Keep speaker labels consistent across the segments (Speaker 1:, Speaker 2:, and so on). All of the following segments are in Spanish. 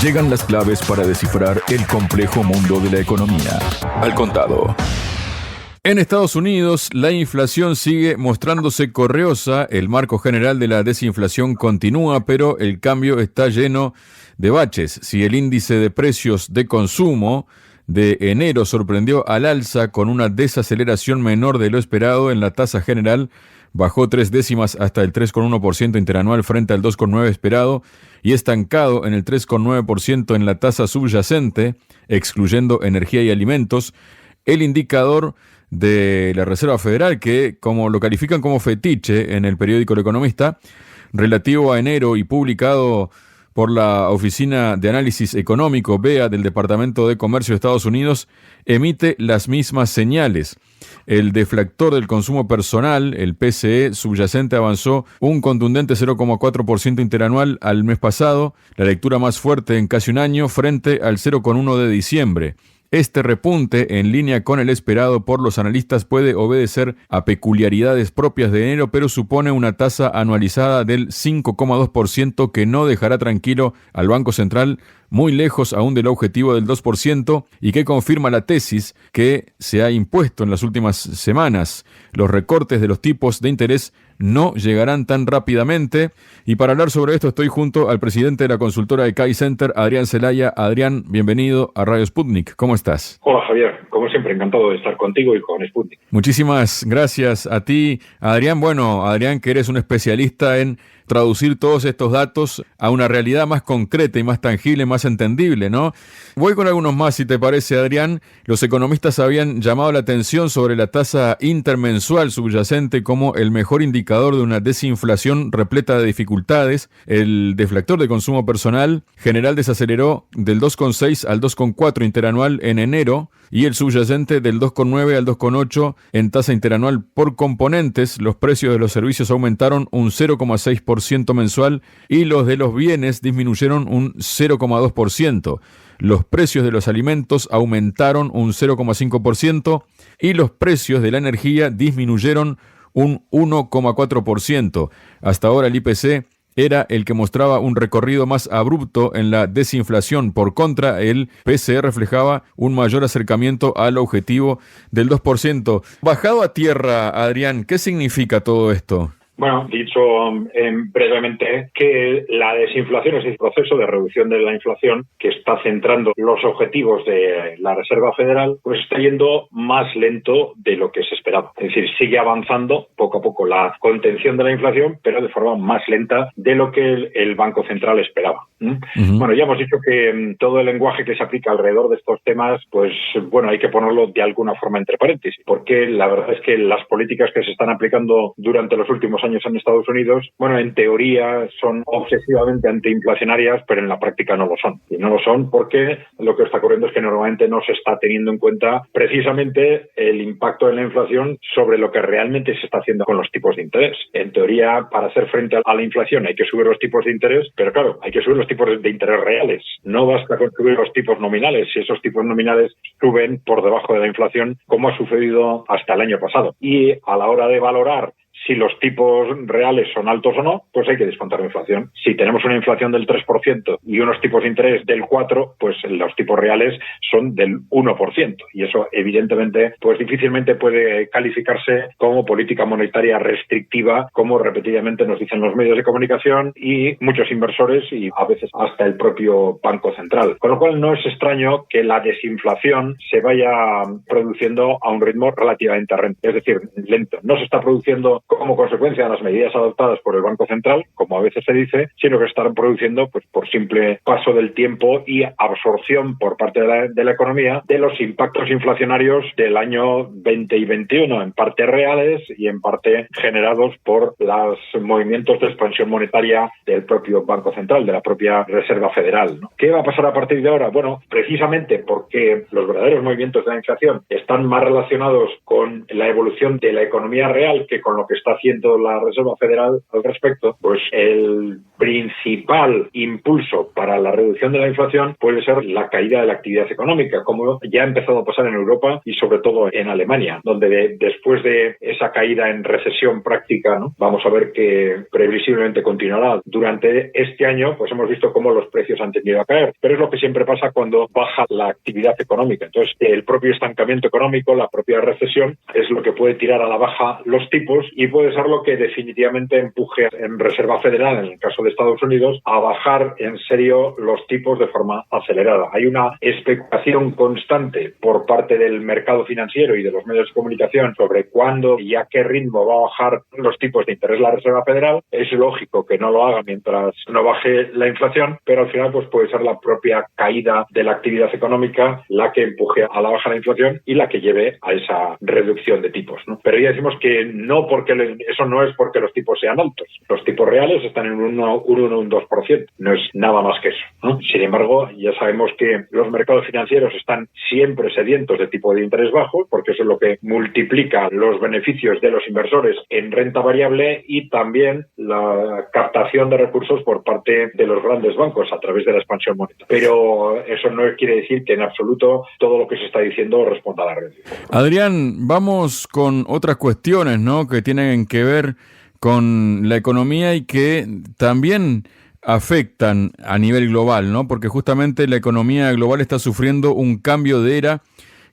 Speaker 1: Llegan las claves para descifrar el complejo mundo de la economía. Al contado. En Estados Unidos, la inflación sigue mostrándose correosa, el marco general de la desinflación continúa, pero el cambio está lleno de baches. Si el índice de precios de consumo de enero sorprendió al alza con una desaceleración menor de lo esperado en la tasa general, bajó 3 décimas hasta el 3,1% interanual frente al 2,9% esperado y estancado en el 3,9% en la tasa subyacente, excluyendo energía y alimentos. El indicador de la Reserva Federal, que como lo califican como fetiche en el periódico El Economista, relativo a enero y publicado por la Oficina de Análisis Económico, BEA, del Departamento de Comercio de Estados Unidos, emite las mismas señales. El deflactor del consumo personal, el PCE subyacente, avanzó un contundente 0,4% interanual al mes pasado, la lectura más fuerte en casi un año, frente al 0,1% de diciembre. Este repunte, en línea con el esperado por los analistas, puede obedecer a peculiaridades propias de enero, pero supone una tasa anualizada del 5,2% que no dejará tranquilo al Banco Central, muy lejos aún del objetivo del 2%, y que confirma la tesis que se ha impuesto en las últimas semanas. Los recortes de los tipos de interés no llegarán tan rápidamente. Y para hablar sobre esto estoy junto al presidente de la consultora de CAI Center, Adrián Celaya. Adrián, bienvenido a Radio Sputnik. ¿Cómo estás?
Speaker 2: Hola Javier, como siempre encantado de estar contigo y con Sputnik.
Speaker 1: Muchísimas gracias a ti, Adrián. Bueno, Adrián, que eres un especialista en traducir todos estos datos a una realidad más concreta y más tangible, más entendible, ¿no? Voy con algunos más, si te parece, Adrián. Los economistas habían llamado la atención sobre la tasa intermensual subyacente como el mejor indicador de una desinflación repleta de dificultades. El deflactor de consumo personal general desaceleró del 2,6 al 2,4 interanual en enero y el subyacente del 2,9 al 2,8 en tasa interanual por componentes. Los precios de los servicios aumentaron un 0,6% mensual y los de los bienes disminuyeron un 0,2%. Los precios de los alimentos aumentaron un 0,5% y los precios de la energía disminuyeron un 1,4%. Hasta ahora el IPC era el que mostraba un recorrido más abrupto en la desinflación. Por contra, el PCE reflejaba un mayor acercamiento al objetivo del 2%. Bajado a tierra, Adrián, ¿qué significa todo esto?
Speaker 2: Bueno, dicho brevemente, que la desinflación es el proceso de reducción de la inflación que está centrando los objetivos de la Reserva Federal, pues está yendo más lento de lo que se esperaba. Es decir, sigue avanzando poco a poco la contención de la inflación, pero de forma más lenta de lo que el Banco Central esperaba. Bueno, ya hemos dicho que todo el lenguaje que se aplica alrededor de estos temas, pues bueno, hay que ponerlo de alguna forma entre paréntesis, porque la verdad es que las políticas que se están aplicando durante los últimos años en Estados Unidos, bueno, en teoría son obsesivamente antiinflacionarias, pero en la práctica no lo son. Y no lo son porque lo que está ocurriendo es que normalmente no se está teniendo en cuenta precisamente el impacto de la inflación sobre lo que realmente se está haciendo con los tipos de interés. En teoría, para hacer frente a la inflación hay que subir los tipos de interés, pero claro, hay que subir los tipos de interés reales. No basta con subir los tipos nominales. Si esos tipos nominales suben por debajo de la inflación, como ha sucedido hasta el año pasado. Y a la hora de valorar si los tipos reales son altos o no, pues hay que descontar la inflación. Si tenemos una inflación del 3% y unos tipos de interés del 4%, pues los tipos reales son del 1%. Y eso, evidentemente, pues difícilmente puede calificarse como política monetaria restrictiva, como repetidamente nos dicen los medios de comunicación y muchos inversores y a veces hasta el propio Banco Central. Con lo cual no es extraño que la desinflación se vaya produciendo a un ritmo relativamente lento. No se está produciendo como consecuencia de las medidas adoptadas por el Banco Central, como a veces se dice, sino que están produciendo pues por simple paso del tiempo y absorción por parte de la economía de los impactos inflacionarios del año 20 y 21, en parte reales y en parte generados por los movimientos de expansión monetaria del propio Banco Central, de la propia Reserva Federal, ¿no? ¿Qué va a pasar a partir de ahora? Bueno, precisamente porque los verdaderos movimientos de la inflación están más relacionados con la evolución de la economía real que con lo que está haciendo la Reserva Federal al respecto, pues el principal impulso para la reducción de la inflación puede ser la caída de la actividad económica, como ya ha empezado a pasar en Europa y sobre todo en Alemania, donde después de esa caída en recesión práctica, ¿no?, vamos a ver que previsiblemente continuará. Durante este año, pues hemos visto cómo los precios han tendido a caer, pero es lo que siempre pasa cuando baja la actividad económica. Entonces, el propio estancamiento económico, la propia recesión, es lo que puede tirar a la baja los tipos y puede ser lo que definitivamente empuje en Reserva Federal, en el caso de Estados Unidos, a bajar en serio los tipos de forma acelerada. Hay una especulación constante por parte del mercado financiero y de los medios de comunicación sobre cuándo y a qué ritmo va a bajar los tipos de interés la Reserva Federal. Es lógico que no lo haga mientras no baje la inflación, pero al final pues puede ser la propia caída de la actividad económica la que empuje a la baja la inflación y la que lleve a esa reducción de tipos, ¿no? Pero ya decimos que no, porque eso no es porque los tipos sean altos. Los tipos reales están en un 2%. No es nada más que eso, ¿no? Sin embargo, ya sabemos que los mercados financieros están siempre sedientos de tipo de interés bajo, porque eso es lo que multiplica los beneficios de los inversores en renta variable y también la captación de recursos por parte de los grandes bancos a través de la expansión monetaria. Pero eso no quiere decir que en absoluto todo lo que se está diciendo responda a la realidad.
Speaker 1: Adrián, vamos con otras cuestiones, ¿no?, que tienen que ver con la economía y que también afectan a nivel global, ¿no? Porque justamente la economía global está sufriendo un cambio de era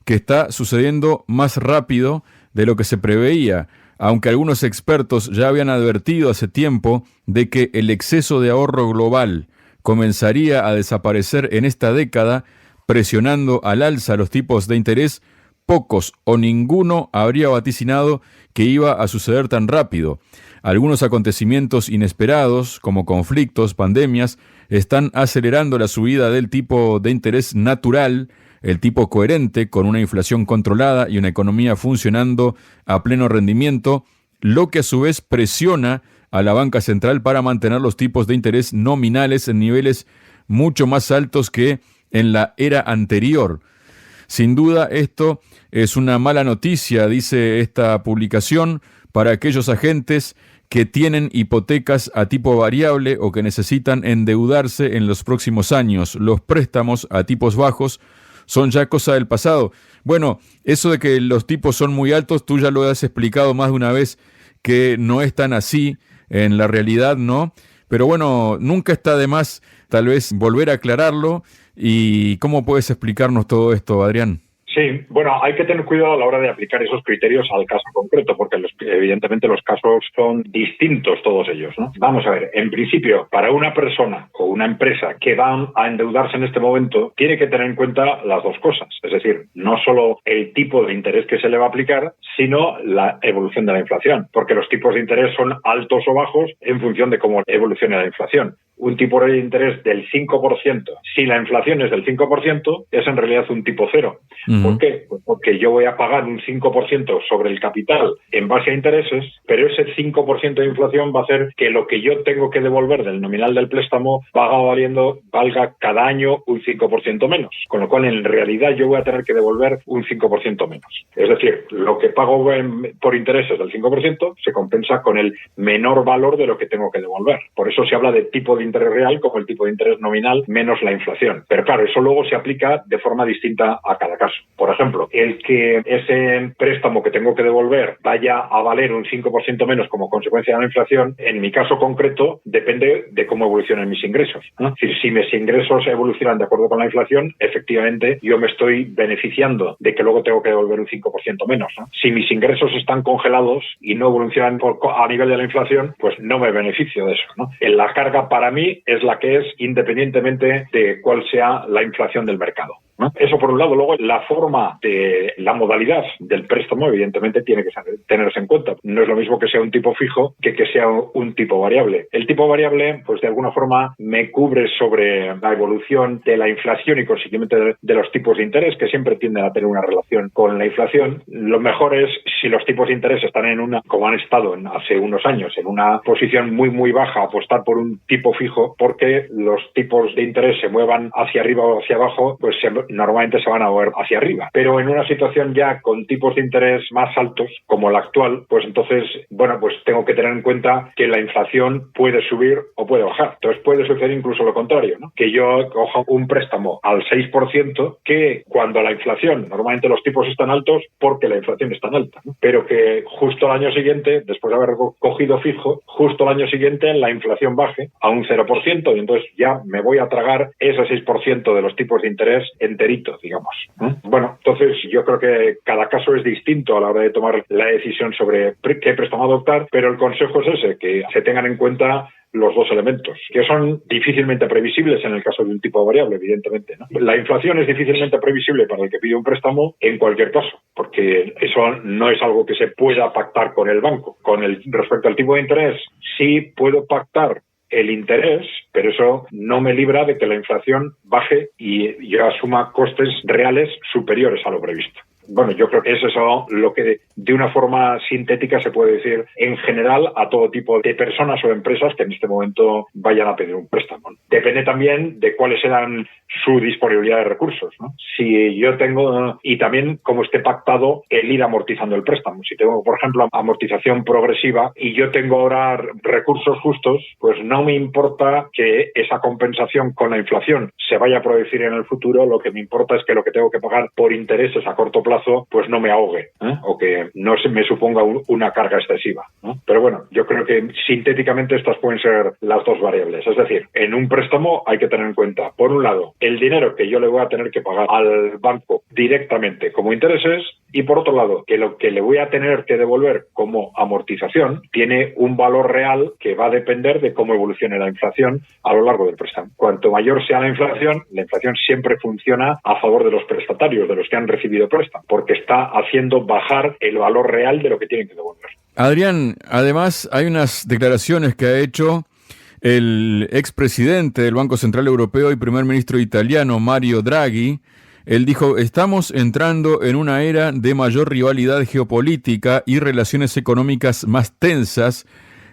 Speaker 1: que está sucediendo más rápido de lo que se preveía, aunque algunos expertos ya habían advertido hace tiempo de que el exceso de ahorro global comenzaría a desaparecer en esta década, presionando al alza los tipos de interés. Pocos o ninguno habría vaticinado que iba a suceder tan rápido. Algunos acontecimientos inesperados, como conflictos, pandemias, están acelerando la subida del tipo de interés natural, el tipo coherente, con una inflación controlada y una economía funcionando a pleno rendimiento, lo que a su vez presiona a la banca central para mantener los tipos de interés nominales en niveles mucho más altos que en la era anterior. Sin duda, esto es una mala noticia, dice esta publicación, para aquellos agentes que tienen hipotecas a tipo variable o que necesitan endeudarse en los próximos años. Los préstamos a tipos bajos son ya cosa del pasado. Bueno, eso de que los tipos son muy altos, tú ya lo has explicado más de una vez, que no es tan así en la realidad, ¿no? Pero bueno, nunca está de más tal vez volver a aclararlo. ¿Y cómo puedes explicarnos todo esto, Adrián?
Speaker 2: Sí, bueno, hay que tener cuidado a la hora de aplicar esos criterios al caso concreto, porque evidentemente los casos son distintos todos ellos, ¿no? Vamos a ver, en principio, para una persona o una empresa que va a endeudarse en este momento, tiene que tener en cuenta las dos cosas, es decir, no solo el tipo de interés que se le va a aplicar, sino la evolución de la inflación, porque los tipos de interés son altos o bajos en función de cómo evolucione la inflación. Un tipo de interés del 5%, si la inflación es del 5%, es en realidad un tipo cero. ¿Por qué? Pues porque yo voy a pagar un 5% sobre el capital en base a intereses, pero ese 5% de inflación va a hacer que lo que yo tengo que devolver del nominal del préstamo valga cada año un 5% menos. Con lo cual, en realidad, yo voy a tener que devolver un 5% menos. Es decir, lo que pago por intereses del 5% se compensa con el menor valor de lo que tengo que devolver. Por eso se habla de tipo de interés real como el tipo de interés nominal menos la inflación. Pero claro, eso luego se aplica de forma distinta a cada caso. Por ejemplo, el que ese préstamo que tengo que devolver vaya a valer un 5% menos como consecuencia de la inflación, en mi caso concreto, depende de cómo evolucionen mis ingresos, ¿no? Es decir, si mis ingresos evolucionan de acuerdo con la inflación, efectivamente yo me estoy beneficiando de que luego tengo que devolver un 5% menos, ¿no? Si mis ingresos están congelados y no evolucionan a nivel de la inflación, pues no me beneficio de eso, ¿no? La carga para mí es la que es, independientemente de cuál sea la inflación del mercado, ¿no? Eso por un lado. Luego, la forma de la modalidad del préstamo evidentemente tiene que tenerse en cuenta. No es lo mismo que sea un tipo fijo que sea un tipo variable. El tipo variable, pues de alguna forma me cubre sobre la evolución de la inflación y consiguientemente de los tipos de interés, que siempre tienden a tener una relación con la inflación. Lo mejor es, si los tipos de interés están como han estado hace unos años, en una posición muy muy baja, apostar por un tipo fijo, porque los tipos de interés se muevan hacia arriba o hacia abajo, pues normalmente se van a mover hacia arriba. Pero en una situación ya con tipos de interés más altos, como la actual, pues entonces, pues tengo que tener en cuenta que la inflación puede subir o puede bajar. Entonces puede suceder incluso lo contrario, ¿no? Que yo coja un préstamo al 6%, que cuando la inflación, normalmente los tipos están altos porque la inflación es tan alta, ¿no? Pero que justo al año siguiente, después de haber cogido fijo, justo al año siguiente la inflación baje a un 0% y entonces ya me voy a tragar ese 6% de los tipos de interés enterito, digamos, ¿no? Bueno, entonces yo creo que cada caso es distinto a la hora de tomar la decisión sobre qué préstamo adoptar, pero el consejo es ese, que se tengan en cuenta los dos elementos, que son difícilmente previsibles en el caso de un tipo variable, evidentemente, ¿no? La inflación es difícilmente previsible para el que pide un préstamo en cualquier caso, porque eso no es algo que se pueda pactar con el banco. Respecto al tipo de interés, sí puedo pactar el interés, pero eso no me libra de que la inflación baje y yo asuma costes reales superiores a lo previsto. Bueno, yo creo que es eso lo que de una forma sintética se puede decir en general a todo tipo de personas o empresas que en este momento vayan a pedir un préstamo. Depende también de cuáles serán su disponibilidad de recursos, ¿no? Si yo tengo, y también cómo esté pactado el ir amortizando el préstamo. Si tengo, por ejemplo, amortización progresiva y yo tengo ahora recursos justos, pues no me importa que esa compensación con la inflación se vaya a producir en el futuro. Lo que me importa es que lo que tengo que pagar por intereses a corto plazo pues no me ahogue, ¿eh? O que no se me suponga una carga excesiva, ¿no? Pero bueno, yo creo que sintéticamente estas pueden ser las dos variables. Es decir, en un préstamo hay que tener en cuenta, por un lado, el dinero que yo le voy a tener que pagar al banco directamente como intereses, y por otro lado, que lo que le voy a tener que devolver como amortización tiene un valor real que va a depender de cómo evolucione la inflación a lo largo del préstamo. Cuanto mayor sea la inflación siempre funciona a favor de los prestatarios, de los que han recibido préstamo, porque está haciendo bajar el valor real de lo que tienen que devolver.
Speaker 1: Adrián, además hay unas declaraciones que ha hecho el expresidente del Banco Central Europeo y primer ministro italiano, Mario Draghi. Él dijo: estamos entrando en una era de mayor rivalidad geopolítica y relaciones económicas más tensas.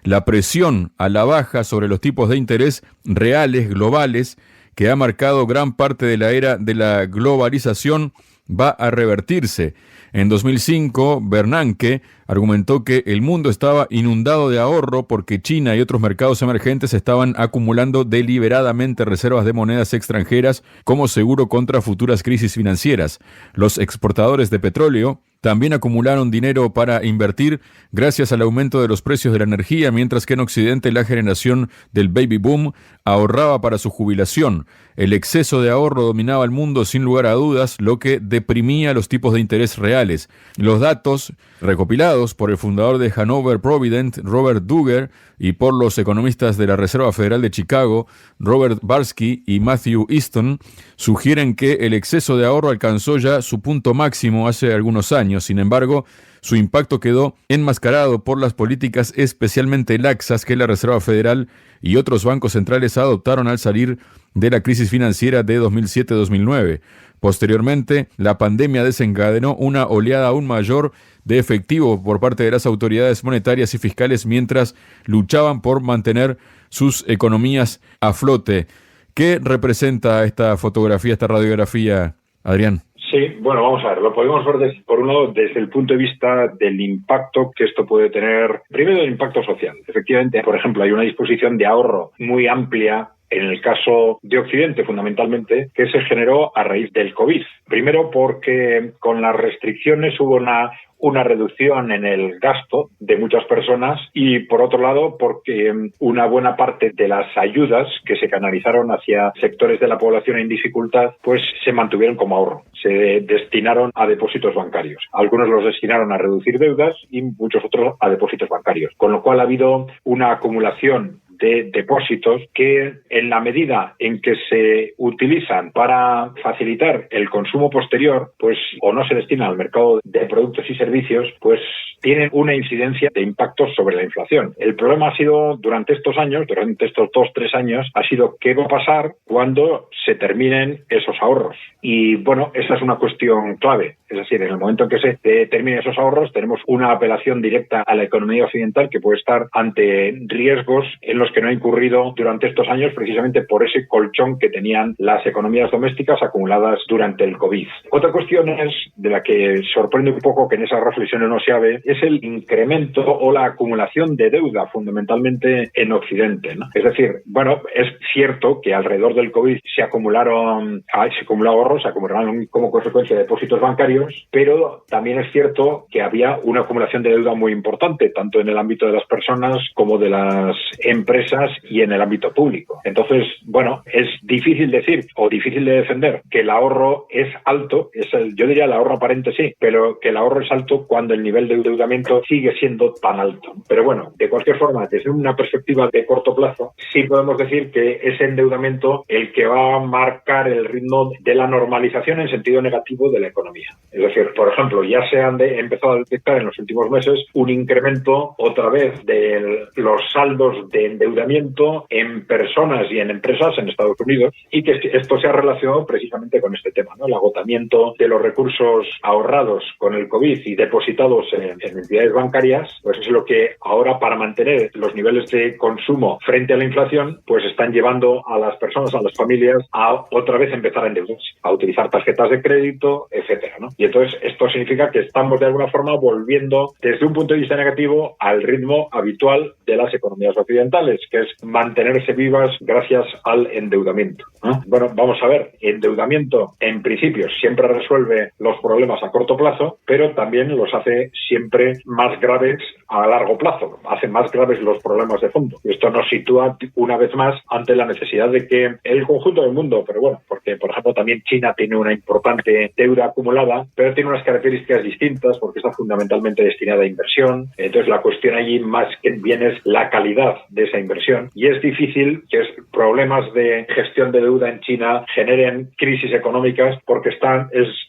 Speaker 1: La presión a la baja sobre los tipos de interés reales globales que ha marcado gran parte de la era de la globalización va a revertirse. En 2005, Bernanke argumentó que el mundo estaba inundado de ahorro porque China y otros mercados emergentes estaban acumulando deliberadamente reservas de monedas extranjeras como seguro contra futuras crisis financieras. Los exportadores de petróleo también acumularon dinero para invertir gracias al aumento de los precios de la energía, mientras que en Occidente la generación del baby boom ahorraba para su jubilación. El exceso de ahorro dominaba el mundo sin lugar a dudas, lo que deprimía los tipos de interés reales. Los datos recopilados por el fundador de Hanover Provident, Robert Dugger, y por los economistas de la Reserva Federal de Chicago, Robert Barsky y Matthew Easton, sugieren que el exceso de ahorro alcanzó ya su punto máximo hace algunos años. Sin embargo, su impacto quedó enmascarado por las políticas especialmente laxas que la Reserva Federal y otros bancos centrales adoptaron al salir de la crisis financiera de 2007-2009. Posteriormente, la pandemia desencadenó una oleada aún mayor de efectivo por parte de las autoridades monetarias y fiscales mientras luchaban por mantener sus economías a flote. ¿Qué representa esta fotografía, esta radiografía, Adrián?
Speaker 2: Sí, bueno, vamos a ver, lo podemos ver por un lado desde el punto de vista del impacto que esto puede tener, primero el impacto social. Efectivamente, por ejemplo, hay una disposición de ahorro muy amplia en el caso de Occidente, fundamentalmente, que se generó a raíz del COVID. Primero porque con las restricciones hubo una reducción en el gasto de muchas personas y, por otro lado, porque una buena parte de las ayudas que se canalizaron hacia sectores de la población en dificultad, pues se mantuvieron como ahorro. Se destinaron a depósitos bancarios. Algunos los destinaron a reducir deudas y muchos otros a depósitos bancarios. Con lo cual ha habido una acumulación de depósitos que, en la medida en que se utilizan para facilitar el consumo posterior, pues o no se destinan al mercado de productos y servicios, pues tienen una incidencia de impactos sobre la inflación. El problema ha sido durante estos 2-3 años, ha sido qué va a pasar cuando se terminen esos ahorros. Y bueno, esa es una cuestión clave. Es decir, en el momento en que se determinen esos ahorros, tenemos una apelación directa a la economía occidental que puede estar ante riesgos en los que no ha incurrido durante estos años, precisamente por ese colchón que tenían las economías domésticas acumuladas durante el COVID. Otra cuestión es, de la que sorprende un poco que en esas reflexiones no se hable, es el incremento o la acumulación de deuda, fundamentalmente en Occidente, ¿no? Es decir, bueno, es cierto que alrededor del COVID se acumuló ahorros, se acumularon como consecuencia de depósitos bancarios, pero también es cierto que había una acumulación de deuda muy importante, tanto en el ámbito de las personas como de las empresas y en el ámbito público. Entonces, bueno, es difícil decir o difícil de defender que el ahorro es alto, yo diría el ahorro aparente sí, pero que el ahorro es alto cuando el nivel de endeudamiento sigue siendo tan alto. Pero bueno, de cualquier forma, desde una perspectiva de corto plazo, sí podemos decir que ese endeudamiento el que va a marcar el ritmo de la normalización en sentido negativo de la economía. Es decir, por ejemplo, ya se han empezado a detectar en los últimos meses un incremento otra vez de los saldos de endeudamiento en personas y en empresas en Estados Unidos, y que esto se ha relacionado precisamente con este tema, ¿no? El agotamiento de los recursos ahorrados con el COVID y depositados en entidades bancarias, pues es lo que ahora, para mantener los niveles de consumo frente a la inflación, pues están llevando a las personas, a las familias, a otra vez empezar a endeudarse, a utilizar tarjetas de crédito, etcétera, ¿no? Y entonces esto significa que estamos de alguna forma volviendo desde un punto de vista negativo al ritmo habitual de las economías occidentales, que es mantenerse vivas gracias al endeudamiento, ¿no? Bueno, vamos a ver, endeudamiento en principio siempre resuelve los problemas a corto plazo, pero también los hace siempre más graves a largo plazo, hace más graves los problemas de fondo. Y esto nos sitúa una vez más ante la necesidad de que el conjunto del mundo, pero bueno, porque por ejemplo también China tiene una importante deuda acumulada, pero tiene unas características distintas porque está fundamentalmente destinada a inversión. Entonces la cuestión allí más que bien es la calidad de esa inversión, y es difícil que problemas de gestión de deuda en China generen crisis económicas porque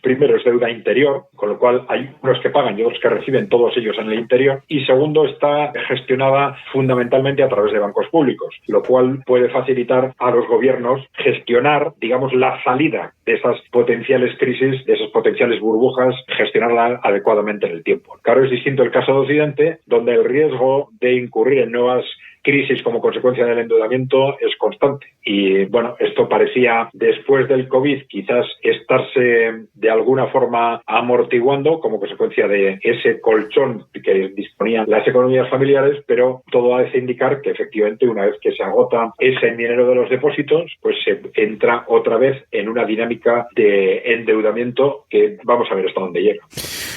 Speaker 2: primero es deuda interior, con lo cual hay unos que pagan y otros que reciben, todos ellos en el interior, y segundo está gestionada fundamentalmente a través de bancos públicos, lo cual puede facilitar a los gobiernos gestionar, digamos, la salida de esas potenciales crisis, de esas potenciales burbujas, gestionarla adecuadamente en el tiempo. Claro, es distinto el caso de Occidente, donde el riesgo de incurrir en nuevas crisis como consecuencia del endeudamiento es constante. Y bueno, esto parecía después del COVID quizás estarse de alguna forma amortiguando como consecuencia de ese colchón que disponían las economías familiares, pero todo hace indicar que efectivamente una vez que se agota ese dinero de los depósitos, pues se entra otra vez en una dinámica de endeudamiento que vamos a ver hasta dónde llega.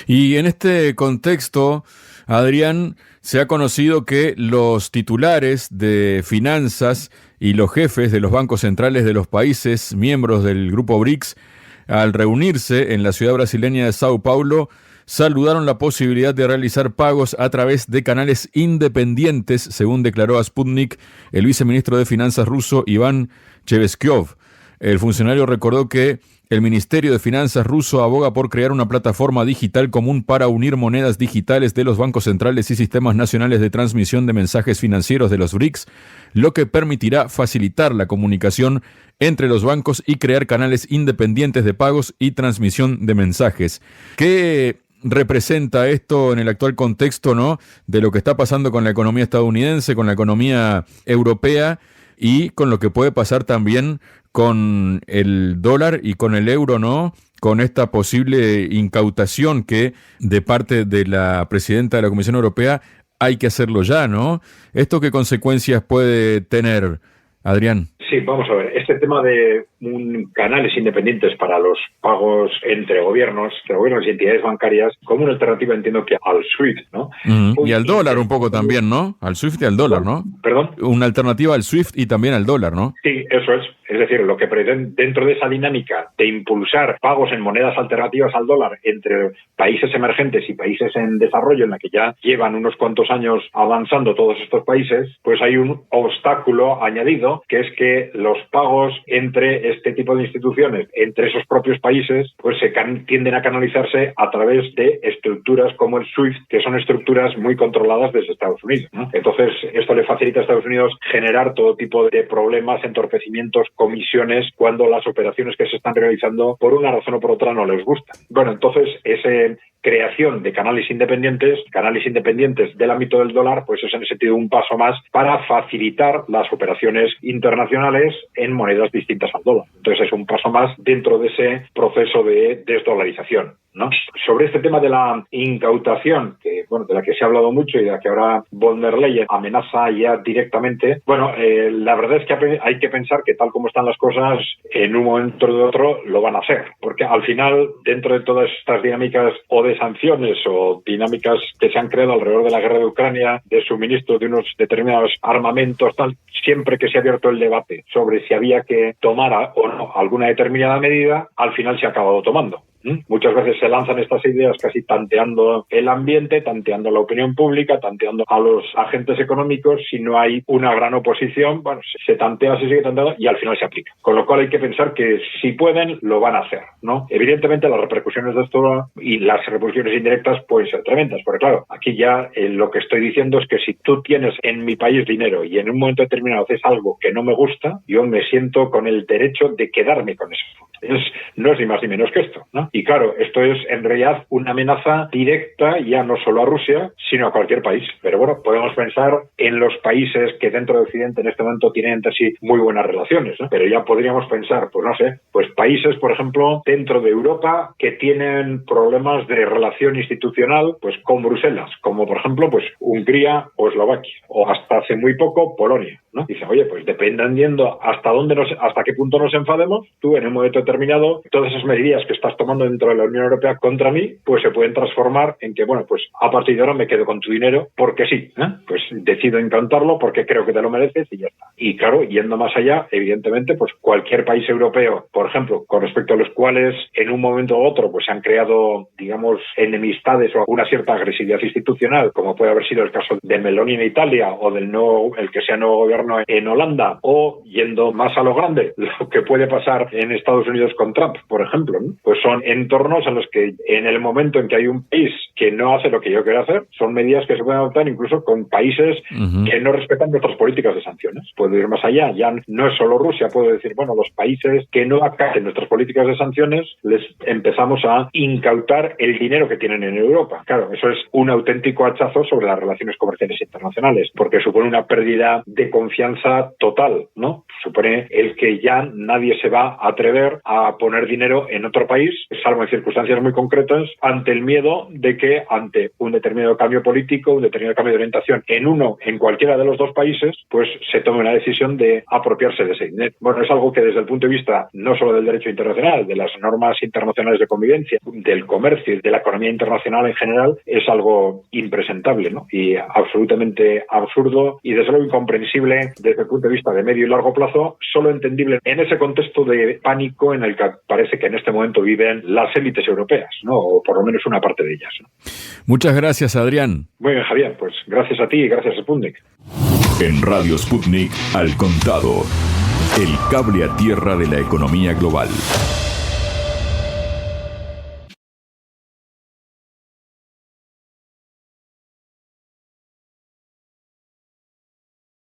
Speaker 1: Y en este contexto, Adrián, se ha conocido que los titulares de finanzas y los jefes de los bancos centrales de los países miembros del grupo BRICS, al reunirse en la ciudad brasileña de Sao Paulo, saludaron la posibilidad de realizar pagos a través de canales independientes, según declaró a Sputnik el viceministro de Finanzas ruso Iván Cheveskyov. El funcionario recordó que el Ministerio de Finanzas ruso aboga por crear una plataforma digital común para unir monedas digitales de los bancos centrales y sistemas nacionales de transmisión de mensajes financieros de los BRICS, lo que permitirá facilitar la comunicación entre los bancos y crear canales independientes de pagos y transmisión de mensajes. ¿Qué representa esto en el actual contexto, ¿no?, de lo que está pasando con la economía estadounidense, con la economía europea y con lo que puede pasar también con el dólar y con el euro, ¿no?, con esta posible incautación que de parte de la presidenta de la Comisión Europea hay que hacerlo ya, ¿no? ¿Esto qué consecuencias puede tener, Adrián?
Speaker 2: Sí, vamos a ver. Este tema de canales independientes para los pagos entre gobiernos y entidades bancarias, como una alternativa entiendo que al SWIFT, ¿no?
Speaker 1: Y al dólar un poco también, ¿no? Al SWIFT y al dólar, ¿no?
Speaker 2: ¿Perdón?
Speaker 1: Una alternativa al SWIFT y también al dólar, ¿no?
Speaker 2: Sí, eso es. Es decir, lo que pretende dentro de esa dinámica de impulsar pagos en monedas alternativas al dólar entre países emergentes y países en desarrollo, en la que ya llevan unos cuantos años avanzando todos estos países, pues hay un obstáculo añadido, que es que los pagos entre este tipo de instituciones entre esos propios países, pues tienden a canalizarse a través de estructuras como el SWIFT, que son estructuras muy controladas desde Estados Unidos, ¿no? Entonces, esto le facilita a Estados Unidos generar todo tipo de problemas, entorpecimientos, comisiones, cuando las operaciones que se están realizando por una razón o por otra no les gustan. Bueno, entonces, ese creación de canales independientes del ámbito del dólar, pues es en ese sentido un paso más para facilitar las operaciones internacionales en monedas distintas al dólar. Entonces es un paso más dentro de ese proceso de desdolarización, ¿no? Sobre este tema de la incautación, que bueno, de la que se ha hablado mucho y de la que ahora von der Leyen amenaza ya directamente, bueno, la verdad es que hay que pensar que tal como están las cosas, en un momento o de otro lo van a hacer, porque al final, dentro de todas estas dinámicas o de sanciones o dinámicas que se han creado alrededor de la guerra de Ucrania, de suministro de unos determinados armamentos, tal, siempre que se ha abierto el debate sobre si había que tomar o no alguna determinada medida, al final se ha acabado tomando. Muchas veces se lanzan estas ideas casi tanteando el ambiente, tanteando la opinión pública, tanteando a los agentes económicos. Si no hay una gran oposición, bueno, se tantea, se sigue tanteando y al final se aplica. Con lo cual hay que pensar que si pueden, lo van a hacer, ¿no? Evidentemente las repercusiones de esto y las repercusiones indirectas pueden ser tremendas, porque claro, aquí ya lo que estoy diciendo es que si tú tienes en mi país dinero y en un momento determinado haces algo que no me gusta, yo me siento con el derecho de quedarme con ese fondo. No es ni más ni menos que esto, ¿no? Y claro, esto es en realidad una amenaza directa ya no solo a Rusia, sino a cualquier país. Pero bueno, podemos pensar en los países que dentro de Occidente en este momento tienen entre sí muy buenas relaciones, ¿no? Pero ya podríamos pensar, pues no sé, pues países, por ejemplo, dentro de Europa que tienen problemas de relación institucional, pues con Bruselas, como por ejemplo, pues Hungría o Eslovaquia, o hasta hace muy poco Polonia, ¿no? Dicen, oye, pues dependiendo hasta qué punto nos enfademos, tú en un momento determinado, todas esas medidas que estás tomando dentro de la Unión Europea contra mí, pues se pueden transformar en que, bueno, pues a partir de ahora me quedo con tu dinero porque sí, ¿eh? Pues decido encantarlo porque creo que te lo mereces y ya está. Y claro, yendo más allá, evidentemente, pues cualquier país europeo, por ejemplo, con respecto a los cuales en un momento u otro pues se han creado, digamos, enemistades o una cierta agresividad institucional, como puede haber sido el caso de Meloni en Italia o el que sea nuevo gobierno en Holanda, o yendo más a lo grande, lo que puede pasar en Estados Unidos con Trump, por ejemplo, ¿no? Pues son entornos en los que en el momento en que hay un país que no hace lo que yo quiero hacer, son medidas que se pueden adoptar incluso con países que no respetan nuestras políticas de sanciones. Puedo ir más allá, ya no es solo Rusia, puedo decir, bueno, los países que no acaten nuestras políticas de sanciones, les empezamos a incautar el dinero que tienen en Europa. Claro, eso es un auténtico hachazo sobre las relaciones comerciales internacionales, porque supone una pérdida de confianza total, ¿no? Supone el que ya nadie se va a atrever a poner dinero en otro país, salvo en circunstancias muy concretas, ante el miedo de que ante un determinado cambio político, un determinado cambio de orientación en cualquiera de los dos países, pues se tome una decisión de apropiarse de ese dinero. Bueno, es algo que desde el punto de vista no solo del derecho internacional, de las normas internacionales de convivencia, del comercio y de la economía internacional en general, es algo impresentable, ¿no? Y absolutamente absurdo y desde luego incomprensible desde el punto de vista de medio y largo plazo, solo entendible en ese contexto de pánico en el que parece que en este momento viven las élites europeas, ¿no? O por lo menos una parte de ellas, ¿no?
Speaker 1: Muchas gracias, Adrián.
Speaker 2: Muy bien, Javier, pues gracias a ti y gracias a Sputnik.
Speaker 1: En Radio Sputnik, Al Contado, el cable a tierra de la economía global.